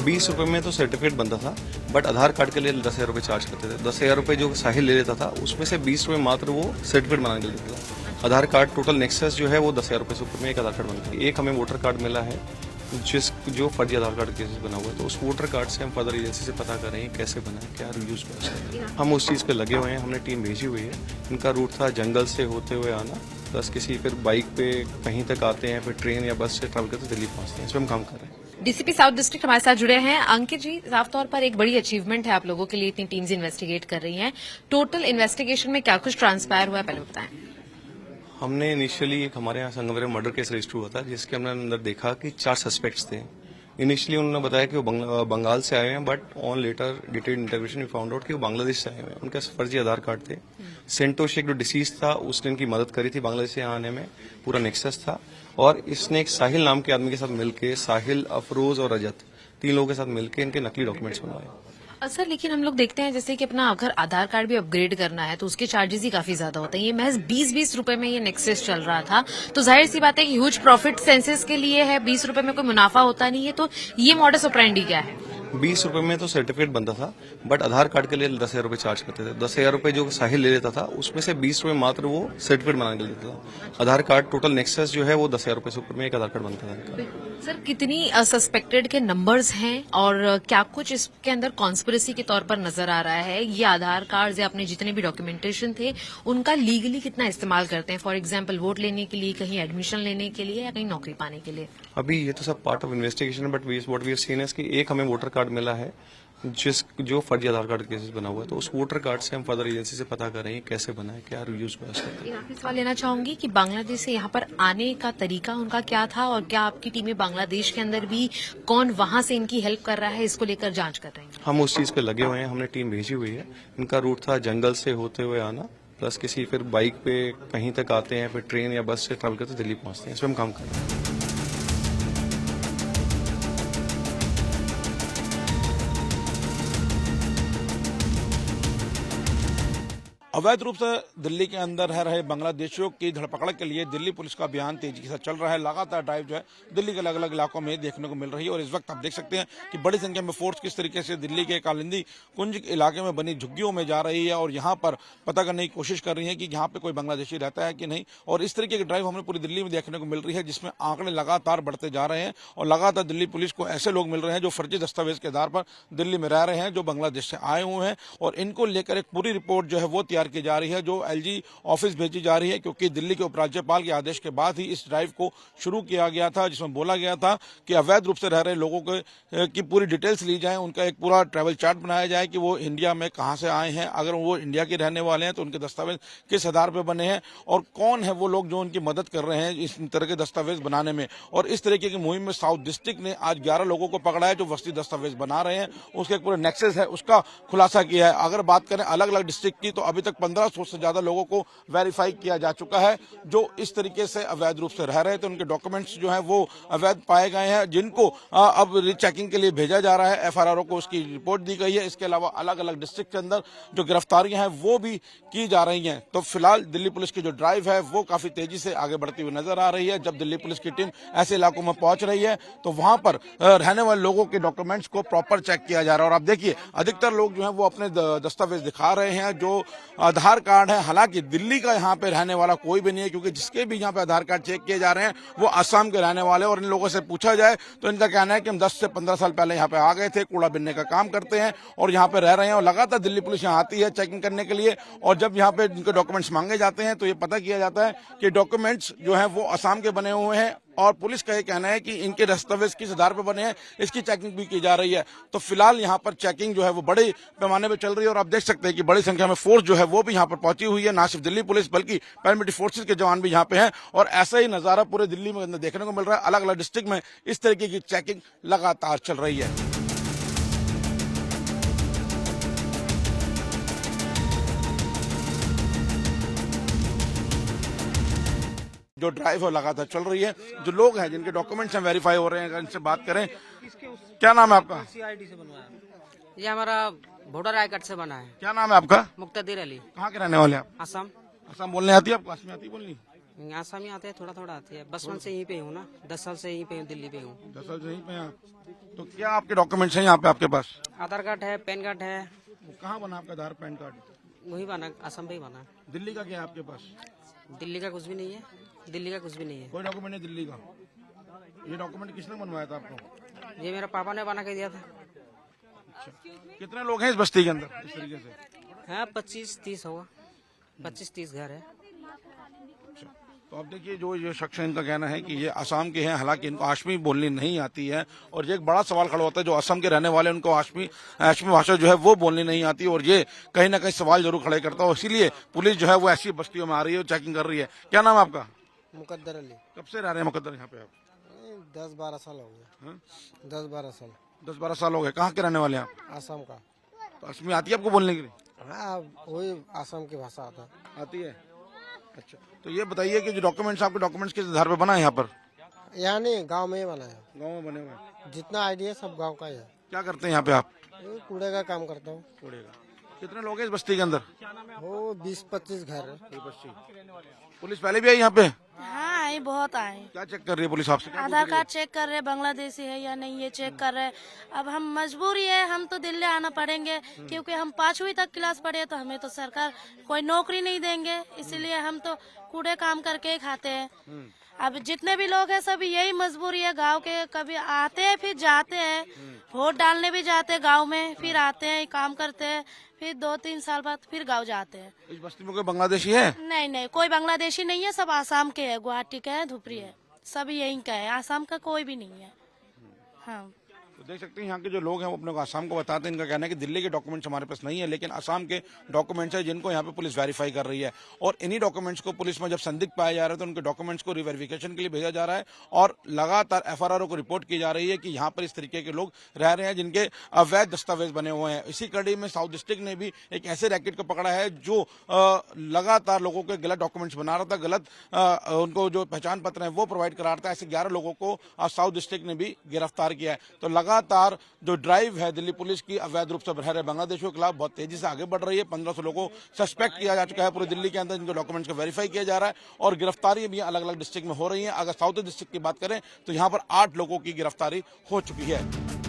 ₹20 में तो सर्टिफिकेट बनता था, बट आधार कार्ड के लिए 10,000 रुपये चार्ज करते थे। 10,000 रुपये जो साहिल ले लेता था, उसमें से ₹20 मात्र वो सर्टिफिकेट बनाने के लिए देता था। आधार कार्ड टोटल नेक्सस जो है वो 10,000 रुपये से ऊपर में एक आधार कार्ड बनता है। एक हमें वोटर कार्ड मिला है जो फर्जी आधार कार्ड केसेस बना हुआ है, तो उस वोटर कार्ड से हम फर्दर एजेंसी से पता कर रहे हैं कैसे बना है, क्या यूज कर सकते हैं। हम उस चीज़ पे लगे हुए हैं, हमने टीम भेजी हुई है। इनका रूट था जंगल से होते हुए आना, प्लस किसी फिर बाइक पे कहीं तक आते हैं, फिर ट्रेन या बस से ट्रैवल करते दिल्ली पहुंचते हैं। इस पर हम काम कर रहे हैं। डीसीपी साउथ डिस्ट्रिक्ट हमारे साथ जुड़े हैं। अंकित जी, साफ तौर पर एक बड़ी अचीवमेंट है आप लोगों के लिए, इतनी टीम्स इन्वेस्टिगेट कर रही हैं। टोटल इन्वेस्टिगेशन में क्या कुछ ट्रांसपायर हुआ है, पहले बताएं। हमने इनिशियली एक हमारे यहाँ संगमरमर मर्डर केस रजिस्टर हुआ था, जिसके हमने अंदर देखा कि 4 सस्पेक्ट्स थे। इनिशियली उन्होंने बताया कि वो बंगाल से आए हैं, but on later detailed interrogation we found out कि वो बांग्लादेश से आए हुए हैं। उनके फर्जी आधार कार्ड थे। सेंटो शेख जो डिसीज था, उसने इनकी मदद करी थी बांग्लादेश से यहाँ आने में, पूरा नेक्सस था। और इसने एक साहिल नाम के आदमी के साथ मिलकर, साहिल, अफरोज और रजत, 3 लोगों के साथ मिलकर इनके नकली डॉक्यूमेंट्स बनवाए। सर, लेकिन हम लोग देखते हैं जैसे कि अपना अगर आधार कार्ड भी अपग्रेड करना है तो उसके चार्जेस ही काफी ज्यादा होते हैं। ये महज 20-20 रुपए में ये नेक्सस चल रहा था, तो जाहिर सी बात है कि ह्यूज प्रॉफिट सेंसेस के लिए है। 20 रुपए में कोई मुनाफा होता नहीं है, तो ये मॉडस ऑपरेंडी क्या है? ₹20 में तो सर्टिफिकेट बनता था, बट आधार कार्ड के लिए 10,000 रुपये चार्ज करते थे। 10,000 रुपये जो साहिल ले लेता था, उसमें से ₹20 मात्र वो सर्टिफिकेट बनाने के लिए देता था। आधार कार्ड टोटल नेक्सस जो है वो 10,000 रुपये से ऊपर में एक आधार कार्ड बनता था। सर, कितनी सस्पेक्टेड के नंबर्स हैं और क्या कुछ इसके अंदर कॉन्स्पिरेसी के तौर पर नजर आ रहा है? ये आधार कार्ड या अपने जितने भी डॉक्यूमेंटेशन थे, उनका लीगली कितना इस्तेमाल करते हैं? फॉर एग्जाम्पल वोट लेने के लिए, कहीं एडमिशन लेने के लिए, या कहीं नौकरी पाने के लिए? अभी ये तो सब पार्ट ऑफ इन्वेस्टिगेशन है, but what we have seen है कि एक हमें वोटर कार्ड मिला है जो फर्जी आधार कार्ड केसेस बना हुआ है, तो उस वोटर कार्ड से हम फर्दर एजेंसी से पता कर रहे हैं कैसे बना है, क्या यूज कर सकते हैं। आखिरी सवाल लेना चाहूंगी कि बांग्लादेश से यहाँ पर आने का तरीका उनका क्या था, और क्या आपकी टीमें बांग्लादेश के अंदर भी कौन वहां से इनकी हेल्प कर रहा है, इसको लेकर जांच कर रही हैं? हम उस चीज पे लगे हुए हैं, हमने टीम भेजी हुई है। इनका रूट था जंगल से होते हुए आना, प्लस किसी फिर बाइक पे कहीं तक आते हैं, फिर ट्रेन या बस से ट्रैवल करते दिल्ली पहुंचते हैं। इस पर हम काम कर रहे हैं। अवैध रूप से दिल्ली के अंदर रह रहे बांग्लादेशियों की धरपकड़ के लिए दिल्ली पुलिस का अभियान तेजी के साथ चल रहा है। लगातार ड्राइव जो है दिल्ली के अलग अलग इलाकों में देखने को मिल रही है, और इस वक्त आप देख सकते हैं कि बड़ी संख्या में फोर्स किस तरीके से दिल्ली के कालिंदी कुंज इलाके में बनी झुग्गियों में जा रही है, और यहाँ पर पता करने की कोशिश कर रही है कि यहाँ पे कोई बांग्लादेशी रहता है कि नहीं। और इस तरीके की ड्राइव हमें पूरी दिल्ली में देखने को मिल रही है, जिसमें आंकड़े लगातार बढ़ते जा रहे हैं, और लगातार दिल्ली पुलिस को ऐसे लोग मिल रहे हैं जो फर्जी दस्तावेज के आधार पर दिल्ली में रह रहे हैं, जो बांग्लादेश से आए हुए हैं, और इनको लेकर एक पूरी रिपोर्ट जो है वो तैयार की जा रही है, जो एलजी ऑफिस भेजी जा रही है। क्योंकि दिल्ली के उपराज्यपाल के आदेश के बाद ही इस ड्राइव को शुरू किया गया था, जिसमें बोला गया था कि अवैध रूप से रह रहे लोगों की पूरी डिटेल्स ली जाए, उनका एक पूरा ट्रैवल चार्ट बनाया जाए कि वो इंडिया में कहां से आए हैं, अगर वो इंडिया के रहने वाले हैं तो उनके दस्तावेज किस आधार पर बने हैं, और कौन है वो लोग जो उनकी मदद कर रहे हैं इस तरह के दस्तावेज बनाने में। और इस तरीके की मुहिम में साउथ डिस्ट्रिक्ट ने आज 11 लोगों को पकड़ा है जो वस्ती दस्तावेज बना रहे हैं, उसके एक पूरे नेक्सस है उसका खुलासा किया है। अगर बात करें अलग अलग डिस्ट्रिक्ट की, तो अभी तक 1500 से ज्यादा लोगों को वेरीफाई किया जा चुका है जो इस तरीके से अवैध रूप से रह रहे थे। उनके डॉक्यूमेंट्स जो है वो अवैध पाए गए हैं, जिनको अब रीचेकिंग के लिए भेजा जा रहा है। एफआरआर को उसकी रिपोर्ट दी गई है। इसके अलावा अलग अलग डिस्ट्रिक्ट के अंदर जो गिरफ्तारियां हैं वो भी की जा रही हैं। तो फिलहाल दिल्ली पुलिस की जो ड्राइव है वो काफी तेजी से आगे बढ़ती हुई नजर आ रही है। जब दिल्ली पुलिस की टीम ऐसे इलाकों में पहुंच रही है तो वहां पर रहने वाले लोगों के डॉक्यूमेंट्स को प्रॉपर चेक किया जा रहा है। और आप देखिए अधिकतर लोग जो है वो अपने दस्तावेज दिखा रहे हैं, जो आधार कार्ड है। हालांकि दिल्ली का यहाँ पे रहने वाला कोई भी नहीं है, क्योंकि जिसके भी यहाँ पे आधार कार्ड चेक किए जा रहे हैं वो असम के रहने वाले। और इन लोगों से पूछा जाए तो इनका कहना है कि हम 10 से 15 साल पहले यहाँ पे आ गए थे, कूड़ा बिनने का काम करते हैं और यहाँ पे रह रहे हैं। और लगातार दिल्ली पुलिस यहाँ आती है चेकिंग करने के लिए, और जब यहाँ पे इनके डॉक्यूमेंट्स मांगे जाते हैं तो ये पता किया जाता है कि डॉक्यूमेंट्स जो है वो असम के बने हुए हैं, और पुलिस का ये कहना है कि इनके दस्तावेज किस आधार पर बने हैं इसकी चेकिंग भी की जा रही है। तो फिलहाल यहाँ पर चेकिंग जो है वो बड़े पैमाने पर चल रही है, और आप देख सकते हैं कि बड़ी संख्या में फोर्स जो है वो भी यहाँ पर पहुंची हुई है। ना सिर्फ दिल्ली पुलिस बल्कि पैरामिलिट्री फोर्सेज के जवान भी यहाँ पे हैं, और ऐसा ही नजारा पूरे दिल्ली में देखने को मिल रहा है। अलग अलग डिस्ट्रिक्ट में इस तरीके की चेकिंग लगातार चल रही है। जो ड्राइव है लगातार चल रही है। जो लोग हैं जिनके डॉक्यूमेंट्स हैं वेरीफाई हो रहे हैं, अगर इनसे बात करें, क्या नाम है आपका? CID से बनवाया। ये हमारा वोटर आई कार्ड से बना है। क्या नाम है आपका? मुक्तादिर अली। कहाँ के रहने वाले आप? असम। असम बोलने आती है आपको? असम आती है बोलनी? आसामी आते हैं, थोड़ा थोड़ा आती है। बचपन से यहीं पे हूँ ना, 10 साल से यहीं पे हूँ, दिल्ली पे हूँ। 10 साल से यहीं पे हैं। तो क्या आपके डॉक्यूमेंट्स हैं यहाँ पे आपके पास? आधार कार्ड है, पैन कार्ड है, कहाँ बना आपका आधार पैन कार्ड? वही बना, असम पे ही बना। दिल्ली का क्या है आपके पास? दिल्ली का कुछ भी नहीं है, दिल्ली का कुछ भी नहीं है। कोई डॉक्यूमेंट नहीं दिल्ली का। ये डॉक्यूमेंट किसने बनवाया था आपको? ये मेरा पापा ने बना के दिया था। कितने लोग हैं इस बस्ती के अंदर इस तरीके से? हाँ 25-30 होगा, 25-30 घर है। तो अब देखिए जो ये शख्स है इनका कहना है कि ये असम के हैं, हालांकि इनको आशमी बोलनी नहीं आती है। और ये एक बड़ा सवाल खड़ा होता है, जो असम के रहने वाले उनको आशमी भाषा जो है वो बोलनी नहीं आती, और ये कहीं ना कहीं सवाल जरूर खड़े करता है। इसीलिए पुलिस जो है वो ऐसी बस्तियों में आ रही है, चेकिंग कर रही है। क्या नाम है आपका? मुकद्दर अली। कब से रह रहे हैं मुकद्दर यहाँ पे आप? 10-12 साल हो गए। 10-12 साल। 10-12 साल हो गए। कहाँ के रहने वाले हैं आप? आसाम का। तो असमी आती है आपको बोलने के लिए? हाँ वही आसाम की भाषा आता है। आती है। अच्छा, तो ये बताइए कि जो डॉक्यूमेंट्स आपके डॉक्यूमेंट्स किस आधार पे बना है यहाँ पर? यहाँ नहीं, गांव में ही बना है। गाँव में बने हुए हैं। जितना आइडिया है सब गांव का ही है। क्या करते हैं यहाँ पे आप? ये कूड़े का काम करता हूँ। कूड़े का। कितने लोग हैं इस बस्ती के अंदर? वो 20-25 घर है। पुलिस पहले भी आई यहाँ पे? हाँ आए, बहुत आए। क्या चेक कर रही है पुलिस आपसे? क्या आधार कार्ड चेक कर रहे हैं, बांग्लादेशी है या नहीं ये चेक कर रहे हैं। अब हम मजबूरी है, हम तो दिल्ली आना पड़ेंगे, क्योंकि हम 5वीं तक क्लास पढ़े, तो हमें तो सरकार कोई नौकरी नहीं देंगे, इसीलिए हम तो कूड़े काम करके ही खाते हैं। अब जितने भी लोग हैं सब यही मजबूरी है। गांव के कभी आते हैं फिर जाते हैं, वोट डालने भी जाते हैं गांव में, फिर आते हैं काम करते हैं, फिर 2-3 साल बाद फिर गांव जाते हैं। इस बस्ती में कोई बांग्लादेशी है? नहीं नहीं, कोई बांग्लादेशी नहीं है, सब आसाम के है, गुवाहाटी के है, धुपरी है, सब यहीं का है, आसाम का कोई भी नहीं है। हाँ तो देख सकते हैं यहाँ के जो लोग हैं वो अपने को आसाम को बताते हैं। इनका कहना है कि दिल्ली के डॉक्यूमेंट्स हमारे पास नहीं है, लेकिन आसाम के डॉक्यूमेंट्स है जिनको यहाँ पे पुलिस वेरीफाई कर रही है। और इन्हीं डॉक्यूमेंट्स को पुलिस में जब संदिग्ध पाया जा रहा है तो उनके डॉक्यूमेंट्स को रिवेरिफिकेशन के लिए भेजा जा रहा है, और लगातार FRRO को रिपोर्ट की जा रही है कि यहाँ पर इस तरीके के लोग रह रहे हैं जिनके अवैध दस्तावेज बने हुए हैं। इसी कड़ी में साउथ डिस्ट्रिक्ट ने भी एक ऐसे रैकेट को पकड़ा है जो लगातार लोगों के गलत डॉक्यूमेंट्स बना रहा था, गलत उनको जो पहचान पत्र है वो प्रोवाइड करा रहा था। ऐसे 11 लोगों को साउथ डिस्ट्रिक्ट ने भी गिरफ्तार किया है। तो लगातार जो ड्राइव है दिल्ली पुलिस की अवैध रूप से रह रहे बांग्लादेशियों के खिलाफ बहुत तेजी से आगे बढ़ रही है। 1500 लोगों को सस्पेक्ट किया जा चुका है पूरी दिल्ली के अंदर, जिनके डॉक्यूमेंट्स को वेरीफाई किया जा रहा है, और गिरफ्तारी भी अलग अलग डिस्ट्रिक्ट में हो रही है। अगर साउथ डिस्ट्रिक्ट की बात करें तो यहाँ पर 8 लोगों की गिरफ्तारी हो चुकी है।